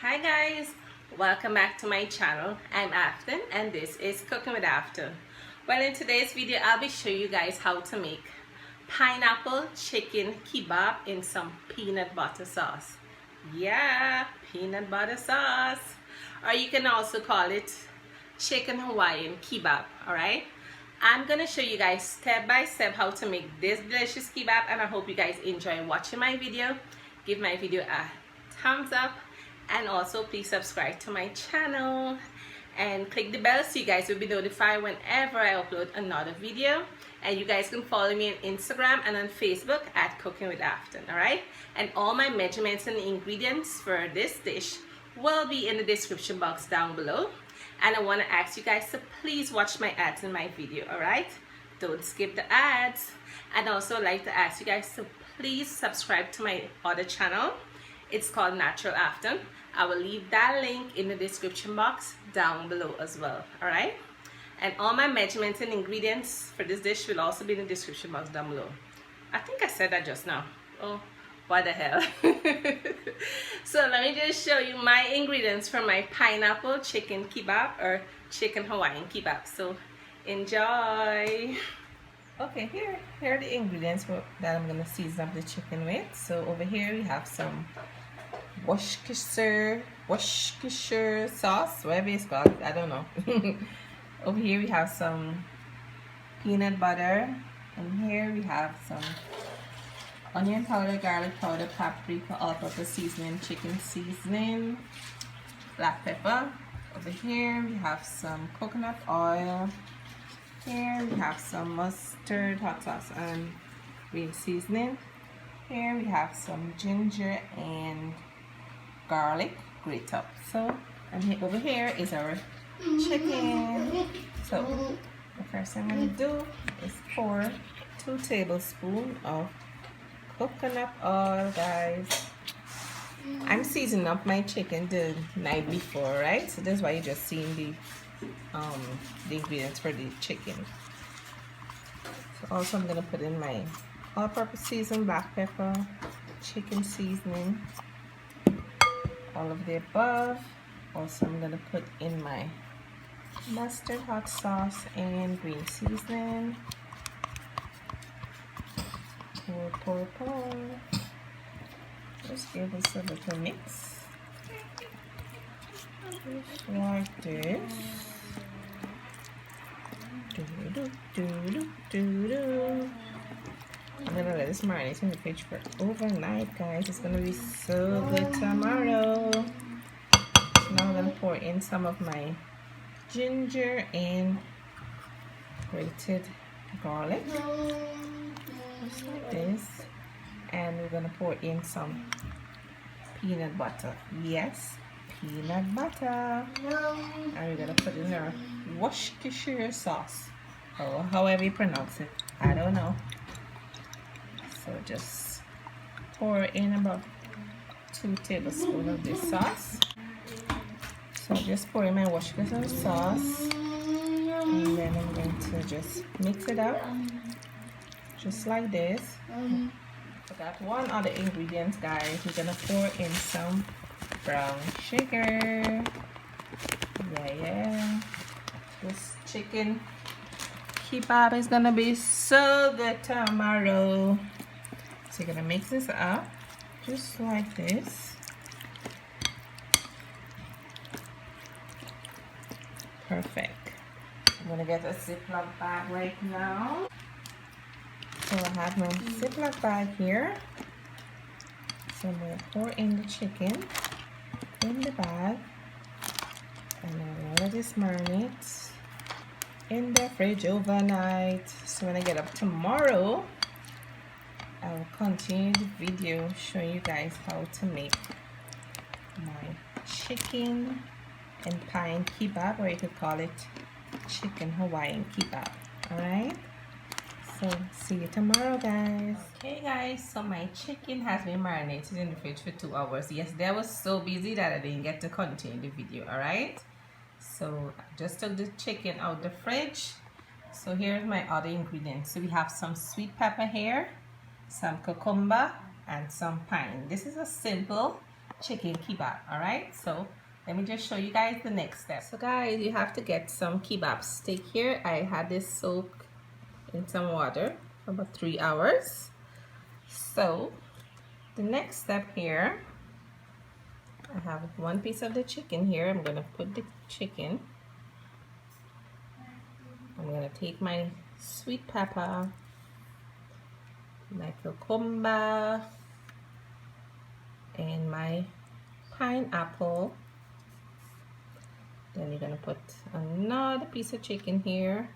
Hi guys, welcome back to my channel. I'm Afton and this is Cooking with Afton. Well, in today's video I'll be showing you guys how to make pineapple chicken kebab in some peanut butter sauce. Yeah, peanut butter sauce, or you can also call it chicken Hawaiian kebab. Alright, I'm gonna show you guys step by step how to make this delicious kebab, and I hope you guys enjoy watching my video. Give my video a thumbs up, and also please subscribe to my channel and click the bell so you guys will be notified whenever I upload another video. And you guys can follow me on Instagram and on Facebook at Cooking with Afton. Alright, and all my measurements and ingredients for this dish will be in the description box down below. And I want to ask you guys to please watch my ads in my video. Alright, don't skip the ads. And also like to ask you guys to please subscribe to my other channel. It's called Natural Afton. I will leave that link in the description box down below as well. Alright, and all my measurements and ingredients for this dish will also be in the description box down below. I think I said that just now. Oh, what the hell. So let me just show you my ingredients for my pineapple chicken kebab or chicken Hawaiian kebab. So enjoy. Okay, here are the ingredients that I'm gonna season up the chicken with. So over here we have some Worcestershire sauce, whatever it's called, I don't know. Over here we have some peanut butter, and here we have some onion powder, garlic powder, paprika, all-purpose seasoning, chicken seasoning, black pepper. Over here we have some coconut oil. Here we have some mustard, hot sauce, and green seasoning. Here we have some ginger and garlic grated up. So, and over here is our chicken. So the first thing I'm going to do is pour 2 tablespoons of coconut oil, guys. I'm seasoning up my chicken the night before, right? So that's why you're just seeing the ingredients for the chicken. So also I'm going to put in my all-purpose season, black pepper, chicken seasoning, all of the above. Also I'm going to put in my mustard, hot sauce, and green seasoning. Pour. Just give this a little mix. Just like this. I'm gonna let this marinate in the fridge for overnight, guys. It's gonna be so good tomorrow. So now I'm gonna pour in some of my ginger and grated garlic, just like this. And we're gonna pour in some peanut butter. Yes, peanut butter. And we're gonna put in our Worcestershire sauce, or however you pronounce it, I don't know. So just pour in about 2 tablespoons of this sauce. So just pour in my Worcestershire sauce, and then I'm going to just mix it up just like this. Forgot one other ingredient, guys. We're gonna pour in some brown sugar. Yeah. This chicken kebab is gonna be so good tomorrow. So you're gonna mix this up just like this. Perfect. I'm gonna get a Ziploc bag right now. So I have my Ziploc bag here. So I'm gonna pour in the chicken in the bag, and I'll let this marinate in the fridge overnight. So when I get up tomorrow, I will continue the video showing you guys how to make my chicken and pine kebab, or you could call it chicken Hawaiian kebab. Alright, so see you tomorrow, guys. Okay guys, so my chicken has been marinated in the fridge for 2 hours. Yes, I was so busy that I didn't get to continue the video. Alright, so I just took the chicken out the fridge. So here's my other ingredients. So we have some sweet pepper here, some cucumber, and some pine. This is a simple chicken kebab. All right, so let me just show you guys the next step. So guys, you have to get some kebab steak here. I had this soak in some water for about 3 hours. So the next step here, I have one piece of the chicken here. I'm gonna put the chicken. I'm gonna take my sweet pepper, my cucumber, and my pineapple. Then you're gonna put another piece of chicken here,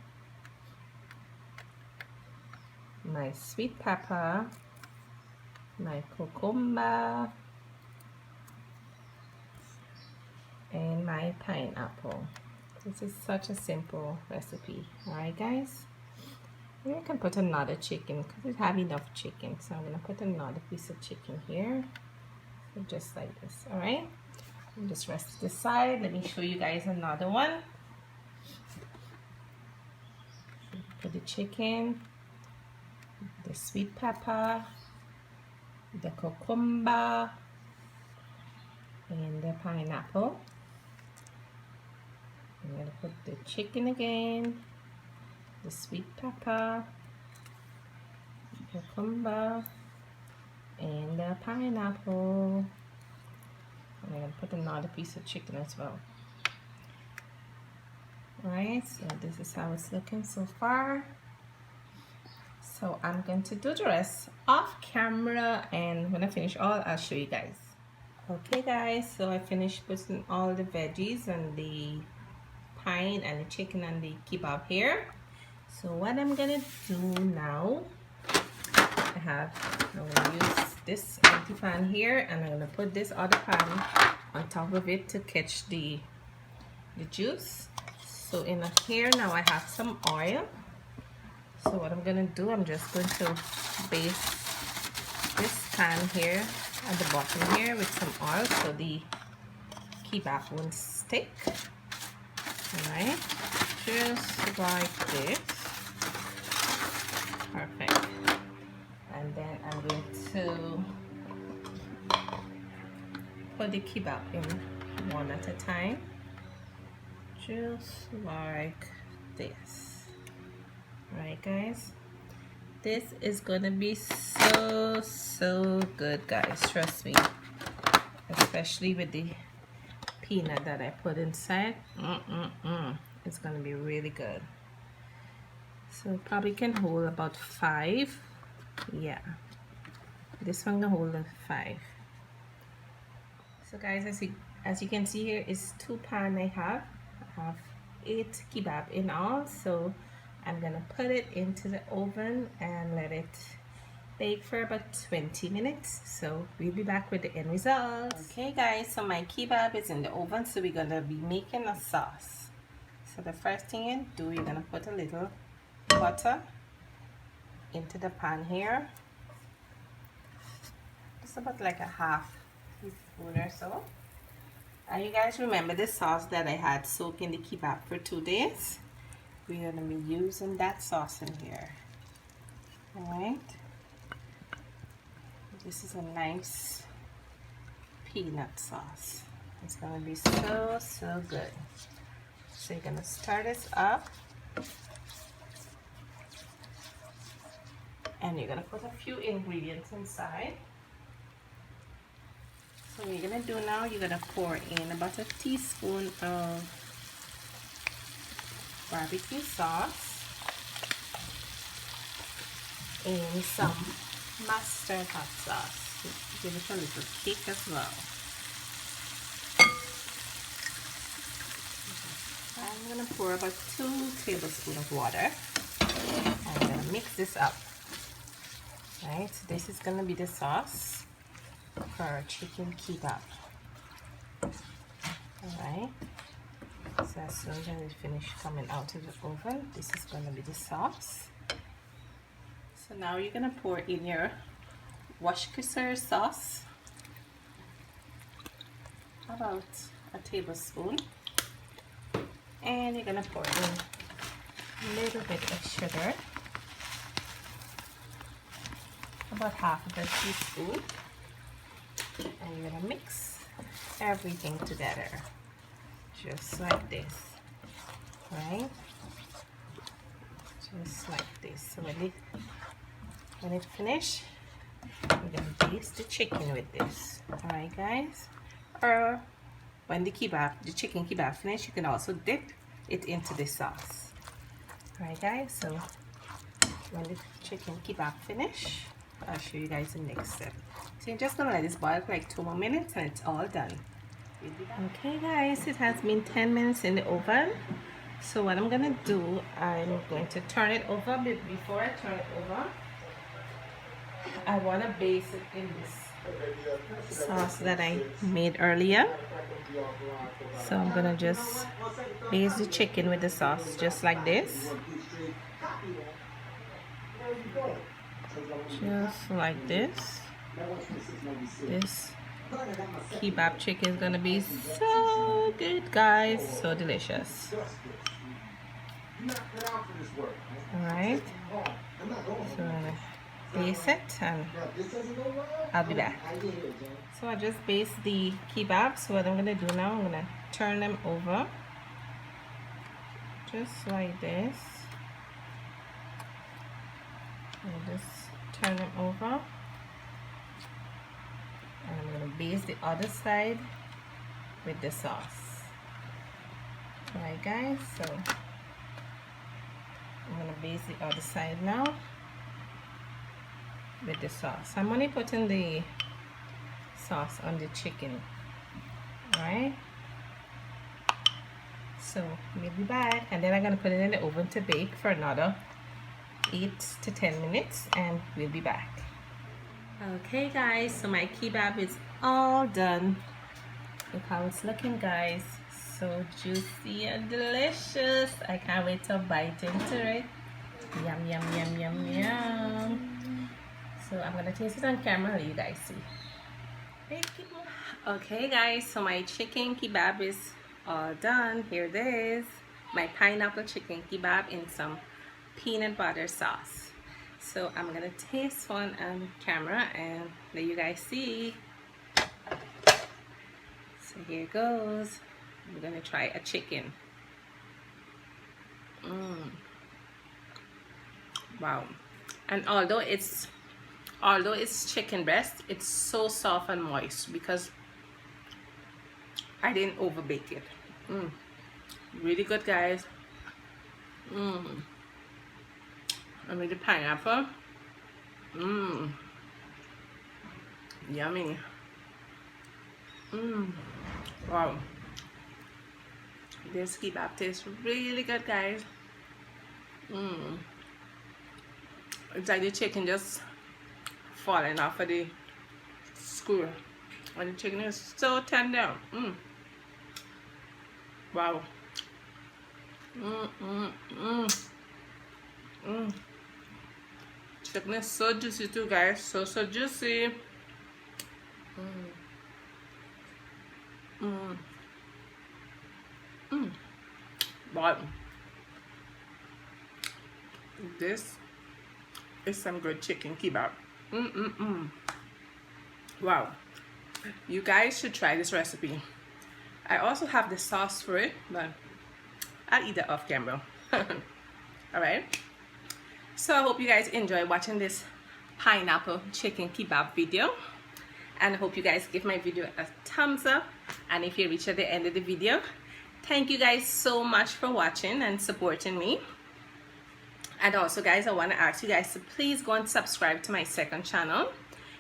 my sweet pepper, my cucumber, and my pineapple. This is such a simple recipe. Alright guys, you can put another chicken because we have enough chicken, so I'm gonna put another piece of chicken here, so just like this. Alright, just rest this side. Let me show you guys another one. Put the chicken, the sweet pepper, the cucumber, and the pineapple. I'm going to put the chicken again, the sweet pepper, cucumber, and the pineapple. I'm going to put another piece of chicken as well. Alright, so this is how it's looking so far. So I'm going to do the rest off camera, and when I finish all, I'll show you guys. Okay guys, so I finished putting all the veggies and the pine and the chicken and the kebab here. So what I'm gonna do now, I'm gonna use this empty pan here, and I'm gonna put this other pan on top of it to catch the juice. So in here now I have some oil. So what I'm gonna do, I'm just going to baste this pan here at the bottom here with some oil so the kebab won't stick. Alright, just like this. Perfect. And then I'm going to put the kebab in one at a time, just like this. Alright guys, this is gonna be so good guys, trust me, especially with the peanut that I put inside. It's gonna be really good. So it probably can hold about 5. Yeah, this one can hold 5. So guys, as you can see here is 2 pan I have 8 kebab in all. So I'm gonna put it into the oven and let it bake for about 20 minutes. So we'll be back with the end result. Okay guys, so my kebab is in the oven, so we're gonna be making a sauce. So the first thing you do, you're gonna put a little butter into the pan here, just about like a half teaspoon or so. And you guys remember the sauce that I had soaked in the kebab for 2 days? We're gonna be using that sauce in here. Alright, this is a nice peanut sauce. It's gonna be so good. So you're gonna stir this up, and you're gonna put a few ingredients inside. So what you're gonna do now, you're gonna pour in about a teaspoon of barbecue sauce and some mustard hot sauce. Give it a little kick as well. I'm gonna pour about 2 tablespoons of water. I'm gonna mix this up. Right, so this is gonna be the sauce for our chicken kebab. Alright, so as soon as it finishes coming out of the oven, this is gonna be the sauce. So now you're gonna pour in your Worcestershire sauce, about a tablespoon, and you're gonna pour in a little bit of sugar, about half of a teaspoon, And you're gonna mix everything together, just like this, right? Just like this. So when it finish, we're gonna baste the chicken with this. All right, guys. Or when the chicken kebab finish, you can also dip it into the sauce. All right, guys. So when the chicken kebab finish, I'll show you guys the next step. So you're just gonna let this boil for like 2 more minutes and it's all done. Okay guys, it has been 10 minutes in the oven. So what I'm gonna do, I'm going to turn it over. But before I turn it over, I wanna baste it in this sauce that I made earlier. So I'm gonna just baste the chicken with the sauce just like this. Just like this. This kebab chicken is gonna be so good, guys. So delicious. Alright. So I'm gonna baste it and I'll be back. So I just based the kebabs. So what I'm gonna do now, I'm gonna turn them over. Just like this. I'll just turn them over, and I'm going to baste the other side with the sauce. Alright guys, so I'm going to baste the other side now with the sauce. I'm only putting the sauce on the chicken. Alright, so we'll be back, and then I'm going to put it in the oven to bake for another 8 to 10 minutes, and we'll be back. Okay guys, so my kebab is all done. Look how it's looking, guys. So juicy and delicious. I can't wait to bite into it. Yum yum yum yum yum. So I'm gonna taste it on camera and let you guys see. Okay guys, so my chicken kebab is all done. Here it is, my pineapple chicken kebab in some peanut butter sauce. So I'm gonna taste one on camera and let you guys see. So here it goes. We're gonna try a chicken. Wow. And although it's chicken breast, it's so soft and moist because I didn't overbake it. Really good, guys. And with the pineapple, yummy. Wow, this kebab tastes really good, guys. It's like the chicken just falling off of the skewer, and the chicken is so tender. Wow. Chicken is so juicy too, guys. So juicy. Wow. This is some good chicken kebab. Wow. You guys should try this recipe. I also have the sauce for it, but I'll eat that off camera. Alright. So I hope you guys enjoy watching this pineapple chicken kebab video, and I hope you guys give my video a thumbs up. And if you reach at the end of the video, thank you guys so much for watching and supporting me. And also guys, I want to ask you guys to please go and subscribe to my second channel.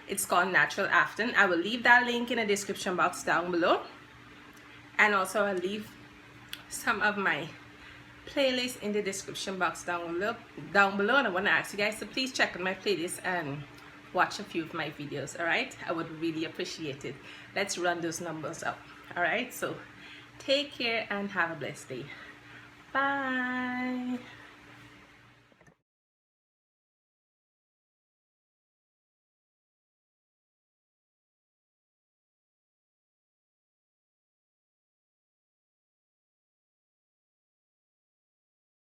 It's called Natural Afton. I will leave that link in the description box down below, and also I'll leave some of my playlist in the description box down below, and I want to ask you guys to please check out my playlist and watch a few of my videos. All right, I would really appreciate it. Let's run those numbers up. All right, so take care and have a blessed day. Bye.